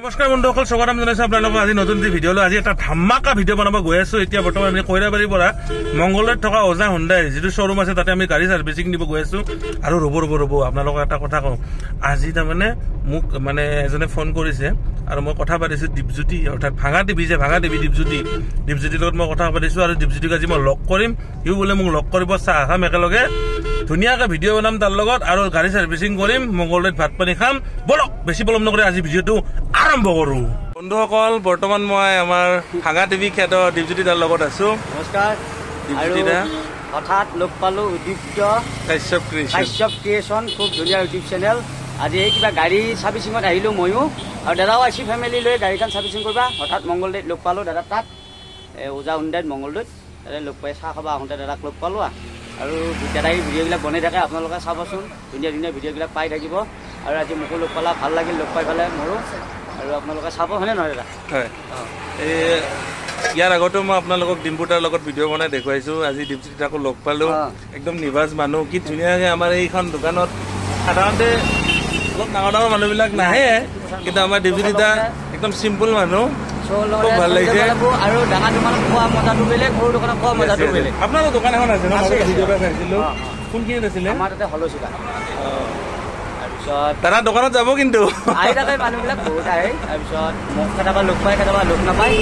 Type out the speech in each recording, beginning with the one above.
নমস্কাৰ বন্ধুসকল, স্বাগতম জনাইছো আপোনালোকক আজি নতুন ভিডিঅ'লৈ। আজি এটা ধামাকা ভিডিঅ' বনাব গৈ আছো। এতিয়া বৰ্তমান আমি কৈৰাবাৰীৰ পৰা মংগলদৈত থকা অজা হুণ্ডাই যিটো শ্বৰুম আছে তাতে আমি গাড়ী ছাৰ্ভিচিং দিব গৈ আছো। আৰু ৰ'ব আপোনালোকক এটা কথা কওঁ, আজি তাৰমানে মোক মানে এজনে ফোন কৰিছে আৰু মই কথা পাতিছো দীপজ্যোতি, অৰ্থাৎ ভাঙা টিভি দীপজ্যোতিৰ লগত মই কথা পাতিছো। আৰু দীপজ্যোতিক আজি মই লগ কৰিম, সিও বোলে মোক লগ কৰিব, চাহ খাম একেলগে, ধুনীয়াকৈ ভিডিঅ' বনাম তাৰ লগত আৰু গাড়ী ছাৰ্ভিচিং কৰিম, মংগলদৈত ভাত পানী খাম। বলক বেছি পলম নকৰি আজি ভিডিঅ'টো আৰম্ভ কৰো। বন্ধুসকল, বৰ্তমান মই আমাৰ ভাঙা টিভি খ্যাত দীপজ্যোতি দাৰ লগত আছো। নমস্কাৰ দীপজ্যোতি দা। হঠাৎ লগ পালো উদ্দীপ্ত কাশ্যপ ক্ৰিয়েশ্যন, খুব ধুনীয়া ইউটিউব চেনেল। আজি এই কিবা গাড়ী ছাৰ্ভিচিঙত আহিলো ময়ো, আৰু দাদাও আহিছে ফেমিলি লৈ গাড়ীখন ছাৰ্ভিচিং কৰিবা। হঠাৎ মংগলদৈত লগ পালো দাদা, তাত ওজা হুণ্ডাইত মংগলদৈত তাতে লগ পাই চাহ খাবা আহোঁতে দাদাক লগ পালো। আৰু দাদাই ভিডিঅ'বিলাক বনাই থাকে, আপোনালোকে চাবচোন, ধুনীয়া ভিডিঅ'বিলাক পাই থাকিব। আৰু আজি মোকো লগ পালা, ভাল লাগিল লগ পাই পেলাই মোৰো। আৰু আপোনালোকে চাব, হয়নে নহয় দাদা? হয়। ইয়াৰ আগতো মই আপোনালোকক ডিম্পুতাৰ লগত ভিডিঅ' বনাই দেখুৱাইছো। আজি দীপজ্যোতি দাকো লগ পালো, একদম নিভাজ মানুহ, কি ধুনীয়াকৈ আমাৰ এইখন দোকানত সাধাৰণতে অলপ ডাঙৰ মানুহবিলাক নাহে, কিন্তু আমাৰ দীপজ্যোতি দা একদম চিম্পুল মানুহ, খুব ভাল লাগিছে। আৰু ডাঙৰ দোকানত খোৱা মজাটো বেলেগ, সৰু দোকানত খোৱা মজাটো বেলেগ। আপোনাৰো দোকান এখন আছে ন? ভিডিঅ' পৰা চাইছিলো। কোনখিনিত আছিলে? আমাৰ তাতে হলচিকা। তাৰপিছত দাদা দোকানত যাব, কিন্তু আহি থাকে মানুহবিলাক বহুত আহে। তাৰপিছত মোক কেতিয়াবা লগ পায়, কেতিয়াবা লগ নাপায়,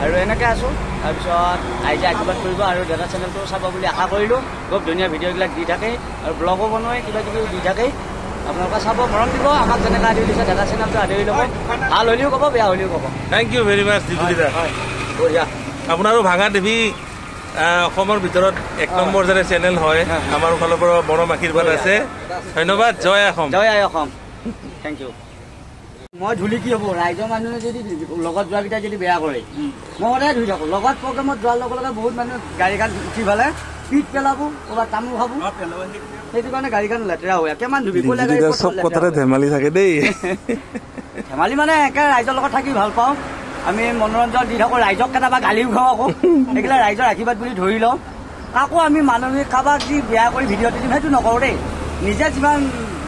আৰু এনেকৈ আছোঁ। তাৰপিছত আইজে আশীৰ্বাদ কৰিব আৰু দাদা চেনেলটো চাব বুলি আশা কৰিলোঁ। খুব ধুনীয়া ভিডিঅ'বিলাক দি থাকে আৰু ব্লগো বনাই, কিবা কিবি দি থাকে। আপোনালোকে চাব, মৰম দিব। আমাক যেনেকৈ আদৰি দিছে দাদা চেনেলটো আদৰি ল'ব, ভাল হ'লেও ক'ব, বেয়া হ'লেও ক'ব। থেংক ইউ ভেৰি মাছ দীপজ্যোতি দা। বঢ়িয়া। আপোনাৰো ভাঙা টিভি অসমৰ ভিতৰত 1 নম্বৰ যেনে চেনেল হয়, আমাৰ ফালৰ পৰা মৰম আশীৰ্বাদ আছে। ধন্যবাদ। জয় অসম। জয় আই অসম। Thank you. মই ধুলি কি হ'ব, ৰাইজৰ মানুহে যদি লগত যোৱাকেইটা যদি বেয়া কৰে, মই সদায় ধুই থাকোঁ। লগত প্ৰগ্ৰেমত যোৱাৰ লগে লগে বহুত মানুহে গাড়ীখন উঠি পেলাই পিট পেলাব, ক'ৰবাত তামোল খাব, সেইটো কাৰণে গাড়ীখন লেতেৰা হয়। কিমান ধুবি চব কথাতে ধেমালি থাকে দেই। ধেমালি মানে একে ৰাইজৰ লগত থাকি ভাল পাওঁ আমি, মনোৰঞ্জন দি থাকোঁ। ৰাইজক কেতিয়াবা গালিও খাওঁ আকৌ, সেইগিলা ৰাইজৰ আশীৰ্বাদ বুলি ধৰি লওঁ। কাকো আমি মানসিক কাৰোবাক যি বেয়া কৰি ভিডিঅ'টো দিম সেইটো নকৰোঁ দেই। নিজে যিমান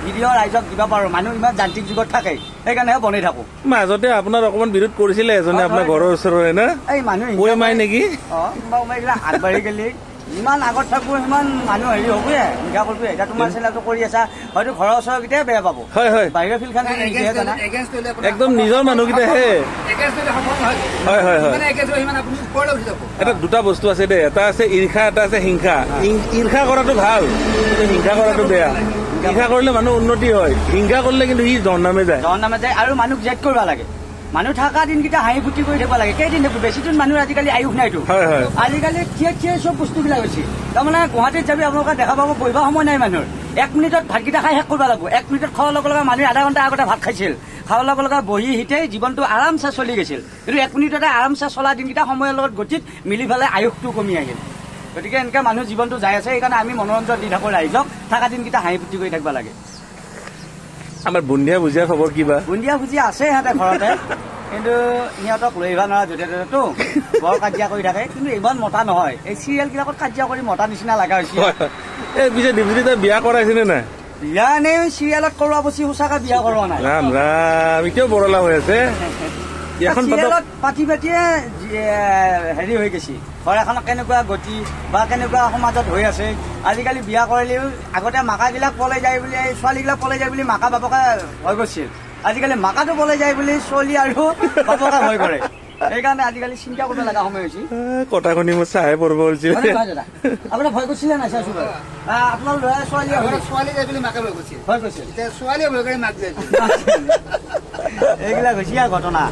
ভিডিঅ' ৰাইজক দিব পাৰোঁ, মানুহ ইমান যান্ত্ৰিক যুগত থাকে, সেইকাৰণেহে বনাই থাকোঁ। মাজতে আপোনাৰ অকণমান বিৰোধ কৰিছিলে এজনে, আপোনাৰ ঘৰৰ ওচৰৰে না? এই মানুহ মাই নেকি? এইবিলাক আগবাঢ়ি গেলি ইমান আগত থাকোঁ, সিমান মানুহ হেৰি হ'বয়ে, হিংসা কৰিবয়ে। এতিয়া তোমাৰ চেনেলটো কৰি আছা, হয়তো ঘৰৰ ওচৰকেইটাই বেয়া পাব। হয় হয়, বাহিৰৰ ফিল্ডখন একদম নিজৰ মানুহকেইটাহে। হয় হয় হয়। এটা দুটা বস্তু আছে দেই, এটা আছে ঈৰ্ষা, এটা আছে হিংসা। ঈৰ্ষা কৰাটো ভাল, কিন্তু হিংসা কৰাটো বেয়া। হিংসা কৰিলে মানুহ উন্নতি হয়, হিংসা কৰিলে কিন্তু সি জহন্নামে যায়। আৰু মানুহক জেদ কৰিব লাগে। মানুহ থকা দিনকেইটা হাঁহি ফূৰ্তি কৰি থাকিব লাগে। কেইদিন থাকিব, বেছিদিন মানুহৰ আজিকালি আয়ুস নাইতো। আজিকালি থিয়ে চব বস্তুবিলাক হৈছে। তাৰমানে গুৱাহাটীত যাবি আপোনালোকে দেখা পাব, বহিব সময় নাই মানুহৰ। 1 মিনিটত ভাতকেইটা খাই শেষ কৰিব লাগিব। 1 মিনিটত খোৱাৰ লগে লগে মানুহে আধা ঘণ্টা আগতে ভাত খাইছিল, খোৱাৰ লগে লগে বহি সিটেই জীৱনটো আৰামছে চলি গৈছিল। কিন্তু 1 মিনিটতে আৰামছে চলা দিনকেইটা সময়ৰ লগত গতিত মিলি পেলাই আয়ুসটো কমি আহিল। গতিকে এনেকৈ মানুহ জীৱনটো যাই আছে। সেইকাৰণে আমি মনোৰঞ্জন দি থাকোঁ ৰাইজক, থকা দিনকেইটা হাঁহি ফূৰ্তি কৰি থাকিব লাগে। আমাৰ বুন্দিয়া ভুজিয়া খবৰ কিবা? বুন্দিয়া ভুজিয়া আছে সিহঁতে ঘৰতে, কিন্তু সিহঁতক লৈ আহিব নোৱাৰা য'তে ত'তেতো বৰ কাজিয়া কৰি থাকে। কিন্তু ইমান মতা নহয়, এই চিৰিয়েলবিলাকত কাজিয়া কৰি মতা নিচিনা লগা হৈছে। এই পিছে দীপজ্যোতি তই বিয়া কৰাইছিলে নাই? বিয়া এনেই চিৰিয়েলত কৰোৱা বস্তু, সঁচাকৈ বিয়া কৰোৱা নাই। ৰাম ৰাম, এতিয়াও বৰলা হৈ আছে। চিৰিয়েলত পাতি পাতিয়ে হেৰি হৈ গৈছে, ঘৰ এখনত কেনেকুৱা গতি বা কেনেকুৱা সমাজত হৈ আছে। আজিকালি বিয়া কৰিলেও আগতে মাকাবিলাক পলাই যায় বুলি, ছোৱালীবিলাক পলাই যায় বুলি মাকা বাপকে ভয় কৰিছিল। আজিকালি মাকাটো পলাই যায় বুলি ছোৱালী আৰু বাপকে ভয় কৰে। সেইকাৰণে আজিকালি চিন্তা কৰিব লগা সময় হৈছে। কথা শুনি মোৰ চাহে পৰিব হৈছিল। আপোনাৰ ভয় কৰিছিলে নাই? চাইছো আপোনাৰ ল'ৰা ছোৱালী যায় বুলি মাকে ভয় কৰিছিল, ভয় কৰিছিল। এতিয়া ছোৱালীয়ে ভয় কৰি মাক যায়। এইবিলাক হৈছে আৰু ঘটনা।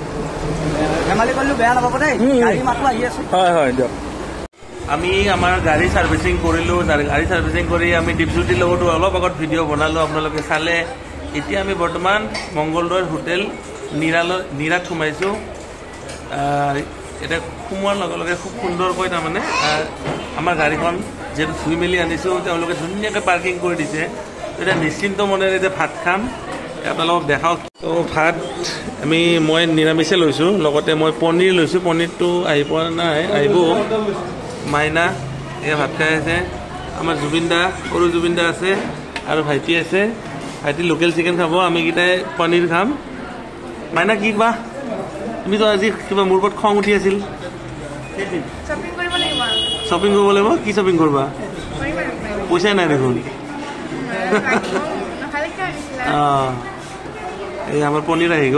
ধেমালি কৰিলো, বেয়া নাপাব দেই, গাড়ী মাতো আহি আছে। হয় হয় দিয়ক। আমি আমাৰ গাড়ী ছাৰ্ভিচিং কৰিলোঁ। গাড়ী ছাৰ্ভিচিং কৰি আমি দীপজ্যোতিৰ লগতো অলপ আগত ভিডিঅ' বনালোঁ, আপোনালোকে চালে। এতিয়া আমি বৰ্তমান মংগলদৈৰ হোটেল নিৰাত সোমাইছোঁ। এতিয়া সোমোৱাৰ লগে লগে খুব সুন্দৰকৈ তাৰমানে আমাৰ গাড়ীখন যিহেতু ধুই মেলি আনিছোঁ, তেওঁলোকে ধুনীয়াকৈ পাৰ্কিং কৰি দিছে। এতিয়া নিশ্চিন্ত মনেৰে এতিয়া ভাত খাম, আপোনালোকক দেখাওক। তো ভাত মই নিৰামিষে লৈছোঁ, লগতে মই পনীৰ লৈছোঁ। পনীৰটো আহি পোৱা নাই, আহিব। মাইনা এয়া ভাত খাই আছে, আমাৰ জুবিন দা, সৰু জুবিন দা আছে, আৰু ভাইটি আছে। ভাইটি লোকেল চিকেন খাব, আমি কেইটাই পনীৰ খাম। মাইনা কি কিবা তুমিতো আজি কিবা মোৰ ওপৰত খং উঠি আছিল শ্বপিং কৰিব লাগিব কি শ্বপিং কৰবা পইচা নাই দেখোন এই আমাৰ পনীৰ আহি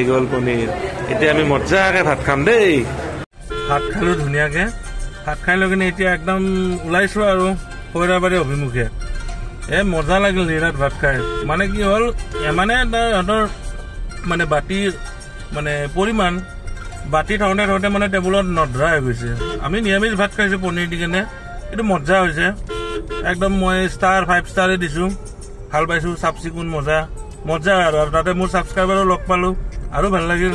গ'ল পনীৰ এতিয়া আমি মজাকে ভাত খাম দেই ভাত খালো ধুনীয়াকে ভাত খাই লৈ কিনে এতিয়া একদম ওলাইছো আৰু খৈৰাবাৰী অভিমুখে মজা লাগিল নিৰাত ভাত খাই মানে কি হ'ল মানে সিহঁতৰ মানে বাতিৰ মানে পৰিমাণ বাতি থওঁতে মানে টেবুলত নধৰা হৈ গৈছে আমি নিৰামিষ ভাত খাইছো পনীৰ দি কিনে এইটো মজা হৈছে একদম মই ষ্টাৰ 5 ষ্টাৰে দিছো ভাল পাইছো চাফ চিকুণ মজা আৰু তাতে মোৰ ছাবস্ক্ৰাইবাৰো লগ পালো আৰু ভাল লাগিল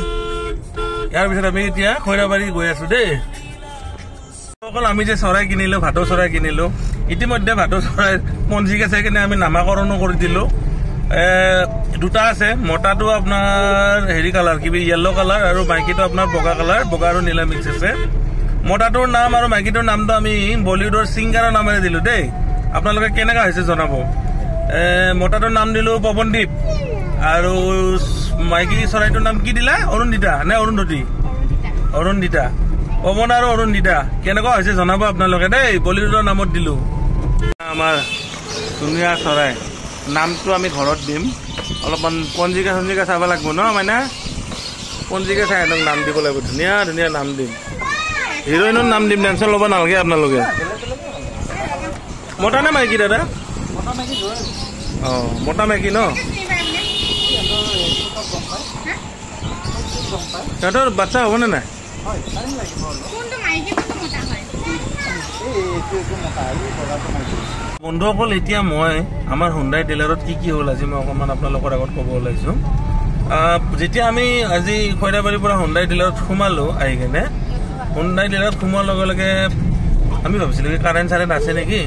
ইয়াৰ পিছত আমি এতিয়া খৈৰাবাৰী গৈ আছো দেই অকল আমি যে চৰাই কিনিলো ভাটৌ চৰাই কিনিলো ইতিমধ্যে ভাটৌ চৰাই পঞ্জিকা চাই কিনে আমি নামাকৰণো কৰি দিলো দুটা আছে মতাটো আপোনাৰ হেৰি কালাৰ কিবি য়েল্লো কালাৰ আৰু মাইকীটো আপোনাৰ বগা কালাৰ বগা আৰু নীলা মিক্স আছে মতাটোৰ নাম আৰু মাইকীটোৰ নামটো আমি বলিউডৰ ছিংগাৰৰ নামেৰে দিলো দেই আপোনালোকে কেনেকুৱা হৈছে জনাব মতাটোৰ নাম দিলো পৱনদীপ আৰু মাইকী চৰাইটোৰ নাম কি দিলা অৰুণিতা নে অৰুণদিতা পৱন আৰু অৰুণদিতা কেনেকুৱা হৈছে জনাব আপোনালোকে দেই বলিউডৰ নামত দিলো আমাৰ ধুনীয়া চৰাই নামটো আমি ঘৰত দিম অলপমান পঞ্জিকা চাব লাগিব ন মাইনা পঞ্জিকা চাই একদম নাম দিব লাগিব ধুনীয়া নাম দিম হিৰোইনৰ নাম দিম টেনশ্যন ল'ব নালাগে আপোনালোকে মতা নে মাইকী দাদা মতা মাইকী ন সিহঁতৰ বাচ্চা হ'বনে নাই বন্ধুসকল এতিয়া মই আমাৰ হুণ্ডাই ডিলাৰত কি হ'ল আজি মই অকণমান আপোনালোকৰ আগত ক'ব ওলাইছোঁ যেতিয়া আমি আজি খৈৰাবাৰীৰ পৰা হুণ্ডাই ডিলাৰত সোমালো আহি কেনে হুণ্ডাই ডিলাৰত সোমোৱাৰ লগে লগে আমি ভাবিছিলোঁ কি কাৰেণ্ট আছে নেকি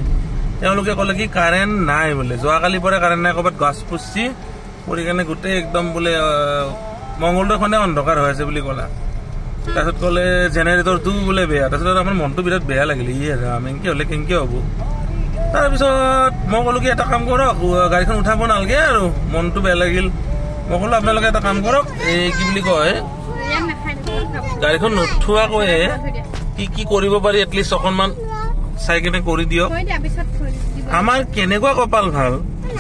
তেওঁলোকে ক'লে কি কাৰেণ্ট নাই বোলে যোৱাকালিৰ পৰা কাৰেণ্ট নাই ক'ৰবাত গছ পুচি পৰি কেনে গোটেই একদম বোলে মংগলদৈখনে অন্ধকাৰ হৈ আছে বুলি ক'লা তাৰপিছত ক'লে জেনেৰেটৰটো বোলে বেয়া তাৰপিছত আমাৰ মনটো বিৰাট বেয়া লাগিলে কেনেকৈ হ'লে কেনেকৈ হ'ব তাৰপিছত মই ক'লো কি এটা কাম কৰক গাড়ীখন উঠাব নালাগে আৰু মনটো বেয়া লাগিল মই ক'লো আপোনালোকে এটা কাম কৰক এই কি বুলি কয় গাড়ীখন নুঠোৱাকৈয়ে কি কৰিব পাৰি এটলিষ্ট অকণমান চাই কিনে কৰি দিয়ক আমাৰ কেনেকুৱা কপাল ভাল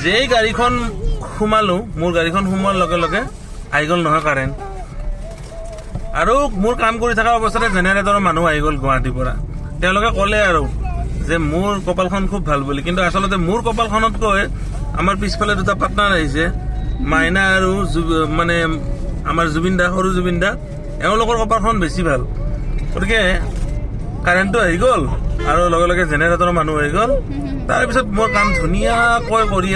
যে গাড়ীখন সোমালো মোৰ গাড়ীখন সোমোৱাৰ লগে লগে আহি গ'ল নহয় কাৰেণ্ট আৰু মোৰ কাম কৰি থকা অৱস্থাতে জেনেৰেটৰৰ মানুহ আহি গ'ল গুৱাহাটীৰ পৰা তেওঁলোকে ক'লে আৰু যে মোৰ কপালখন খুব ভাল বুলি কিন্তু আচলতে মোৰ কপালখনতকৈ আমাৰ পিছফালে দুটা পাৰ্টনাৰ আহিছে মাইনা আৰু মানে আমাৰ সৰু জুবিন দা এওঁলোকৰ কপালখন বেছি ভাল গতিকে কাৰেণ্টটো আহি গ'ল আৰু লগে লগে জেনেৰেটৰৰ মানুহ আহি গ'ল তাৰপিছত মোৰ কাম ধুনীয়াকৈ কৰি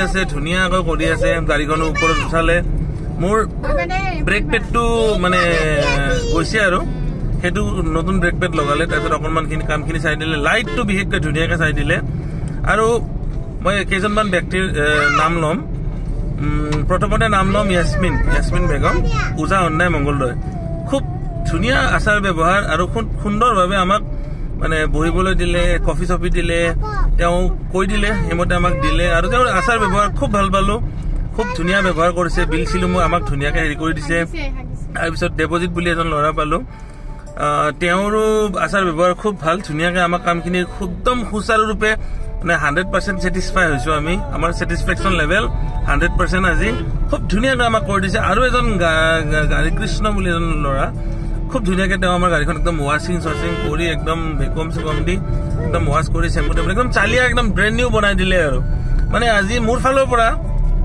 আছে গাড়ীখনো ওপৰত উঠালে মোৰ ব্ৰেক পেডটো মানে গৈছে আৰু সেইটো নতুন ব্ৰেক পেড লগালে তাৰপিছত অকণমানখিনি কামখিনি চাই দিলে লাইটটো বিশেষকৈ ধুনীয়াকৈ চাই দিলে আৰু মই কেইজনমান ব্যক্তিৰ নাম ল'ম প্ৰথমতে নাম ল'ম ইয়াসমিন বেগম উজা হুণ্ডাই মংগলদৈ খুব ধুনীয়া আচাৰ ব্যৱহাৰ আৰু খুব সুন্দৰভাৱে আমাক মানে বহিবলৈ দিলে কফি চফি দিলে তেওঁ কৈ দিলে সেইমতে আমাক দিলে আৰু তেওঁৰ আচাৰ ব্যৱহাৰ খুব ভাল পালোঁ খুব ধুনীয়া ব্যৱহাৰ কৰিছে বিল চিলো মই আমাক ধুনীয়াকৈ হেৰি কৰি দিছে তাৰপিছত দেৱজিৎ বুলি এজন ল'ৰা পালোঁ তেওঁৰো আচাৰ ব্যৱহাৰ খুব ভাল ধুনীয়াকৈ আমাৰ কামখিনি একদম সুচাৰুৰূপে মানে 100% ছেটিছফাই হৈছোঁ আমি আমাৰ ছেটিছফেকশ্যন লেভেল 100% আজি খুব ধুনীয়াকৈ আমাক কৰি দিছে আৰু এজন গাড়ী কৃষ্ণ বুলি এজন ল'ৰা খুব ধুনীয়াকৈ তেওঁ আমাৰ গাড়ীখন একদম ৱাশ্বিং কৰি একদম ভেকুৱাম চেকুৱাম দি একদম ৱাশ্ব কৰি চেম্পু টেম্পু একদম চালিয়া একদম ব্ৰেণ্ড নিউ বনাই দিলে আৰু মানে আজি মোৰ ফালৰ পৰা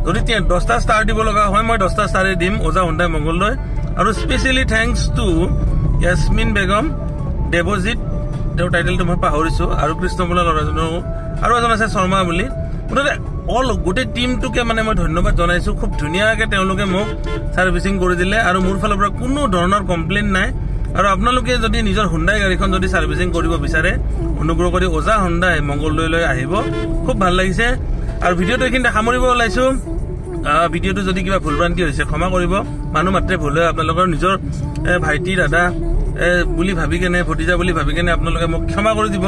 যদি 10টা ষ্টাৰ দিব লগা হয় মই 10টা ষ্টাৰে দিম ওজা হুণ্ডাই মংগলদৈ আৰু specially thanks to Yasmin Begum Debajit তেওঁৰ টাইটেলটো মই পাহৰিছোঁ আৰু কৃষ্ণ বোলা ল'ৰাজনো আৰু এজন আছে শৰ্মা বুলি মুঠতে গোটেই টিমটোকে মানে মই ধন্যবাদ জনাইছোঁ খুব ধুনীয়াকৈ তেওঁলোকে মোক ছাৰ্ভিচিং কৰি দিলে আৰু মোৰ ফালৰ পৰা কোনো ধৰণৰ কমপ্লেইন নাই আৰু আপোনালোকে যদি নিজৰ হুণ্ডাই গাড়ীখন যদি ছাৰ্ভিচিং কৰিব বিচাৰে অনুগ্ৰহ কৰি ওজা হুণ্ডাই মংগলদৈলৈ আহিব খুব ভাল লাগিছে আৰু ভিডিঅ'টো এইখিনিতে সামৰিব ওলাইছোঁ ভিডিঅ'টো যদি কিবা ভুলভ্ৰান্তি হৈছে ক্ষমা কৰিব মানুহ মাত্ৰে ভুল হয় আপোনালোকৰ নিজৰ ভাইটি দাদা বুলি ভাবি কেনে ভতিজা বুলি ভাবি কেনে আপোনালোকে মোক ক্ষমা কৰি দিব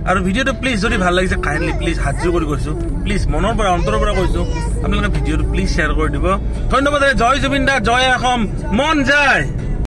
আৰু ভিডিঅ'টো প্লিজ যদি ভাল লাগিছে কাইণ্ডলি প্লিজ হাত জোৰ কৰি কৈছোঁ প্লিজ মনৰ পৰা অন্তৰৰ পৰা কৈছোঁ আপোনালোকে ভিডিঅ'টো প্লিজ শ্বেয়াৰ কৰি দিব ধন্যবাদ জয় জুবিন দা জয় অসম মন যায়